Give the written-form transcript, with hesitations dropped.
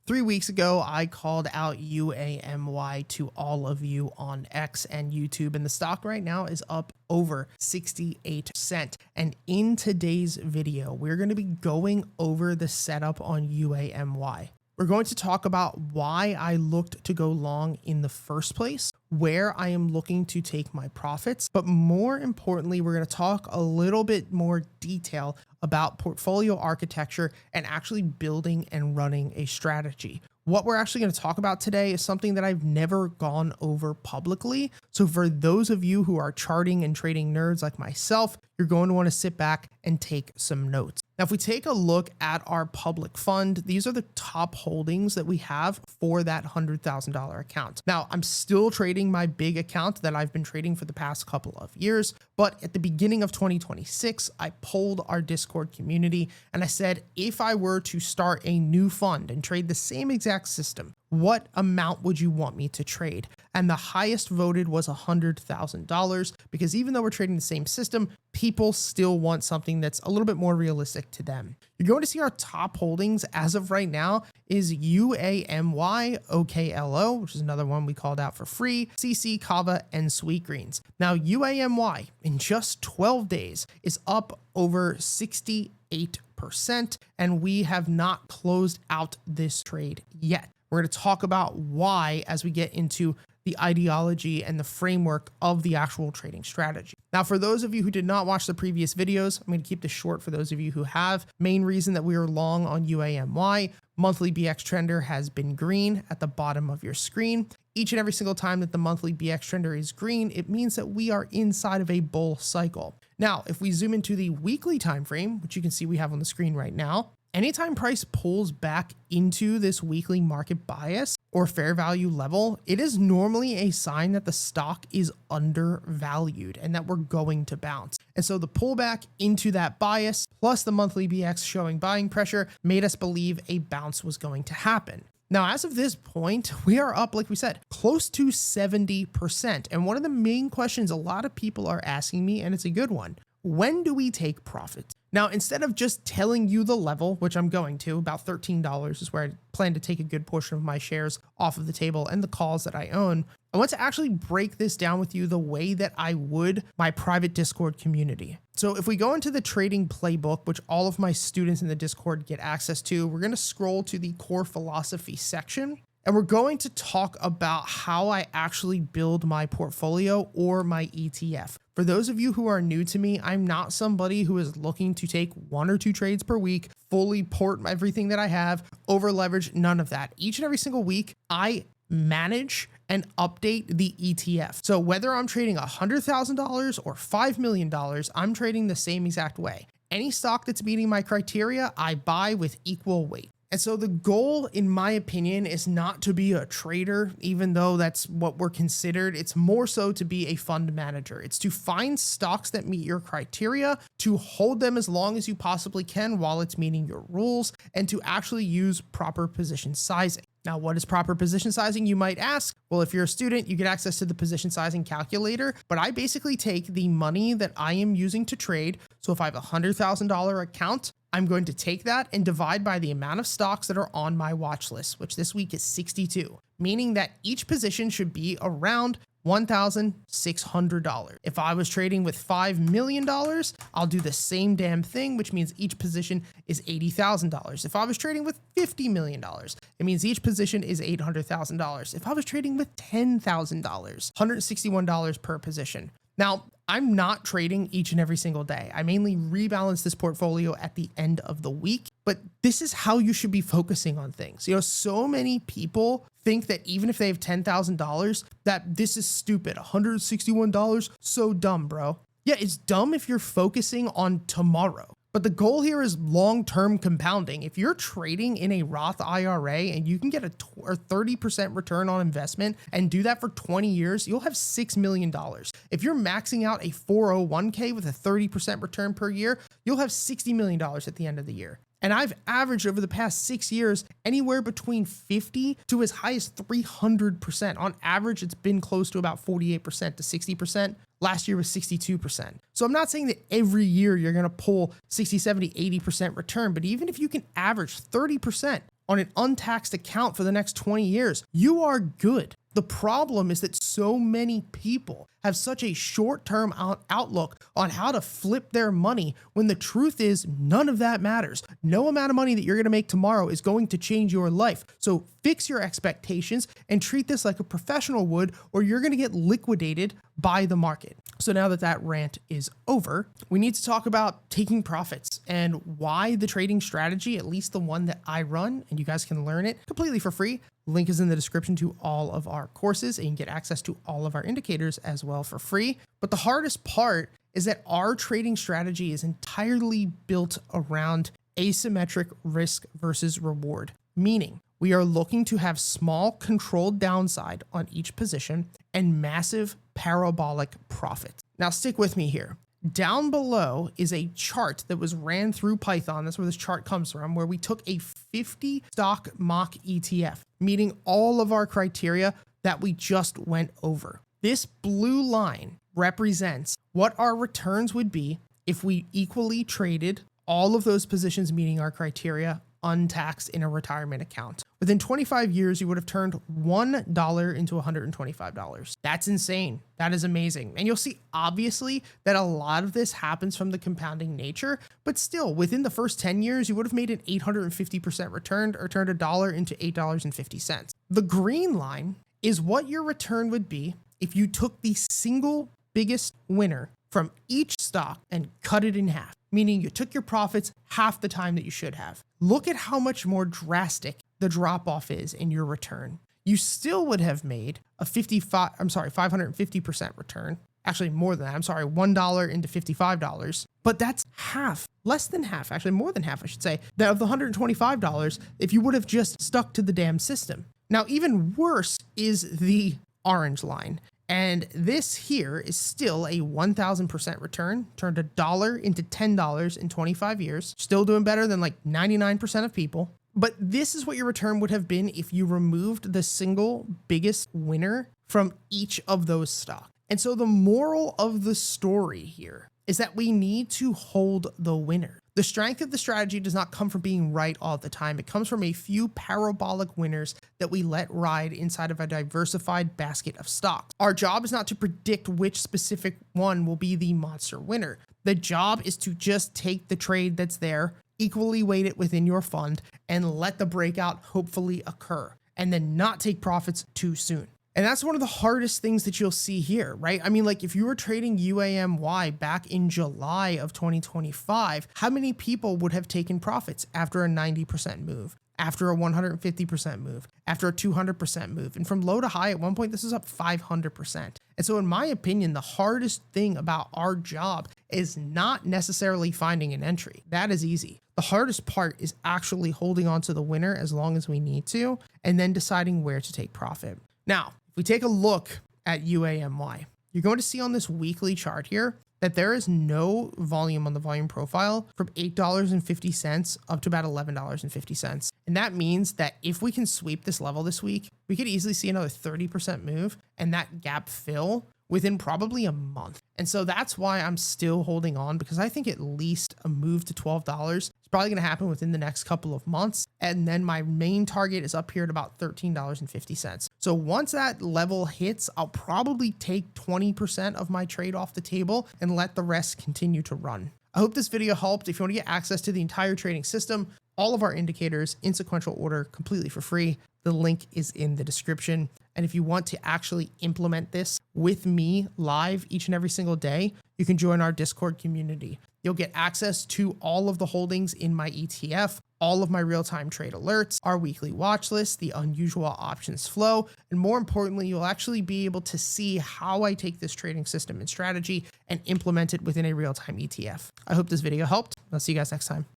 3 weeks ago, I called out UAMY to all of you on X and YouTube, and the stock right now is up over 68%. And in today's video, we're going to be going over the setup on UAMY. We're going to talk about why I looked to go long in the first place, where I am looking to take my profits, but more importantly, we're going to talk a little bit more detail about portfolio architecture and actually building and running a strategy. What we're actually going to talk about today is something that I've never gone over publicly. So for those of you who are charting and trading nerds like myself, you're going to want to sit back and take some notes. Now, if we take a look at our public fund, these are the top holdings that we have for that $100,000 account. Now, I'm still trading my big account that I've been trading for the past couple of years, but at the beginning of 2026, I polled our Discord community and I said, if I were to start a new fund and trade the same exact system, what amount would you want me to trade? And the highest voted was $100,000 because even though we're trading the same system, people still want something that's a little bit more realistic to them. You're going to see our top holdings as of right now is UAMY, OKLO, which is another one we called out for free, CC, Kava, and Sweet Greens. Now, UAMY in just 12 days is up over 68%, and we have not closed out this trade yet. We're going to talk about why as we get into the ideology and the framework of the actual trading strategy. Now, for those of you who did not watch the previous videos, I'm going to keep this short for those of you who have. Main reason that we are long on UAMY, monthly BX trender has been green at the bottom of your screen. Each and every single time that the monthly BX trender is green, it means that we are inside of a bull cycle. Now, if we zoom into the weekly time frame, which you can see we have on the screen right now, anytime price pulls back into this weekly market bias or fair value level, it is normally a sign that the stock is undervalued and that we're going to bounce. And so the pullback into that bias plus the monthly BX showing buying pressure made us believe a bounce was going to happen. Now, as of this point, we are up, like we said, close to 70%. And one of the main questions a lot of people are asking me, and it's a good one, when do we take profits? Now, instead of just telling you the level, which I'm going to, about $13 is where I plan to take a good portion of my shares off of the table and the calls that I own, I want to actually break this down with you the way that I would my private Discord community. So if we go into the trading playbook, which all of my students in the Discord get access to, we're going to scroll to the core philosophy section. And we're going to talk about how I actually build my portfolio or my ETF. For those of you who are new to me, I'm not somebody who is looking to take 1 or 2 trades per week, fully port everything that I have, over leverage, none of that. Each and every single week, I manage and update the ETF. So whether I'm trading $100,000 or $5 million, I'm trading the same exact way. Any stock that's meeting my criteria, I buy with equal weight. And so the goal, in my opinion, is not to be a trader, even though that's what we're considered. It's more so to be a fund manager. It's to find stocks that meet your criteria, to hold them as long as you possibly can while it's meeting your rules, and to actually use proper position sizing. Now, what is proper position sizing, you might ask? Well, if you're a student, you get access to the position sizing calculator, but I basically take the money that I am using to trade. So if I have a $100,000 account, I'm going to take that and divide by the amount of stocks that are on my watch list, which this week is 62, meaning that each position should be around $1,600. If I was trading with $5 million, I'll do the same damn thing, which means each position is $80,000. If I was trading with $50 million, it means each position is $800,000. If I was trading with $10,000, $161 per position. Now, I'm not trading each and every single day. I mainly rebalance this portfolio at the end of the week, but this is how you should be focusing on things. You know, so many people think that even if they have $10,000, that this is stupid. $161, so dumb, bro. Yeah, it's dumb if you're focusing on tomorrow. But the goal here is long-term compounding. If you're trading in a Roth IRA and you can get a 30% return on investment and do that for 20 years, you'll have $6 million. If you're maxing out a 401k with a 30% return per year, you'll have $60 million at the end of the year. And I've averaged over the past 6 years anywhere between 50 to as high as 300%. On average, it's been close to about 48% to 60%. Last year was 62%. So I'm not saying that every year you're going to pull 60, 70, 80% return, but even if you can average 30% on an untaxed account for the next 20 years, you are good. The problem is that so many people have such a short-term outlook on how to flip their money when the truth is none of that matters. No amount of money that you're going to make tomorrow is going to change your life. So fix your expectations and treat this like a professional would, or you're going to get liquidated by the market. So now that that rant is over, we need to talk about taking profits and why the trading strategy, at least the one that I run, and you guys can learn it completely for free. Link is in the description to all of our courses, and you can get access to all of our indicators as well for free. But the hardest part is that our trading strategy is entirely built around asymmetric risk versus reward, meaning we are looking to have small controlled downside on each position and massive parabolic profit. Now stick with me here. Down below is a chart that was ran through Python. That's where this chart comes from, where we took a 50 stock mock ETF, meeting all of our criteria that we just went over. This blue line represents what our returns would be if we equally traded all of those positions meeting our criteria untaxed in a retirement account. Within 25 years, you would have turned $1 into $125. That's insane. That is amazing. And you'll see, obviously, that a lot of this happens from the compounding nature, but still, within the first 10 years, you would have made an 850% return or turned $1 into $8.50. The green line is what your return would be if you took the single biggest winner from each stock and cut it in half, meaning you took your profits half the time that you should have. Look at how much more drastic the drop off is in your return. You still would have made a 550% return. Actually more than that, $1 into $55, but that's half, less than half, actually more than half, I should say, that of the $125 if you would have just stuck to the damn system. Now, even worse is the orange line. And this here is still a 1,000% return, turned $1 into $10 in 25 years, still doing better than like 99% of people. But this is what your return would have been if you removed the single biggest winner from each of those stocks. And so the moral of the story here is that we need to hold the winner. The strength of the strategy does not come from being right all the time. It comes from a few parabolic winners that we let ride inside of a diversified basket of stocks. Our job is not to predict which specific one will be the monster winner. The job is to just take the trade that's there, equally weight it within your fund, and let the breakout hopefully occur, and then not take profits too soon. And that's one of the hardest things that you'll see here, right? I mean, like if you were trading UAMY back in July of 2025, how many people would have taken profits after a 90% move, after a 150% move, after a 200% move? And from low to high, at one point, this is up 500%. And so in my opinion, the hardest thing about our job is not necessarily finding an entry. That is easy. The hardest part is actually holding on to the winner as long as we need to, and then deciding where to take profit. Now, if we take a look at UAMY, you're going to see on this weekly chart here that there is no volume on the volume profile from $8.50 up to about $11.50. And that means that if we can sweep this level this week, we could easily see another 30% move and that gap fill within probably a month. And so that's why I'm still holding on, because I think at least a move to $12 is probably going to happen within the next couple of months. And then my main target is up here at about $13.50. So once that level hits, I'll probably take 20% of my trade off the table and let the rest continue to run. I hope this video helped. If you want to get access to the entire trading system, all of our indicators in sequential order completely for free, the link is in the description. And if you want to actually implement this with me live each and every single day, you can join our Discord community. You'll get access to all of the holdings in my ETF, all of my real-time trade alerts, our weekly watch list, the unusual options flow, and more importantly, you'll actually be able to see how I take this trading system and strategy and implement it within a real-time ETF. I hope this video helped. I'll see you guys next time.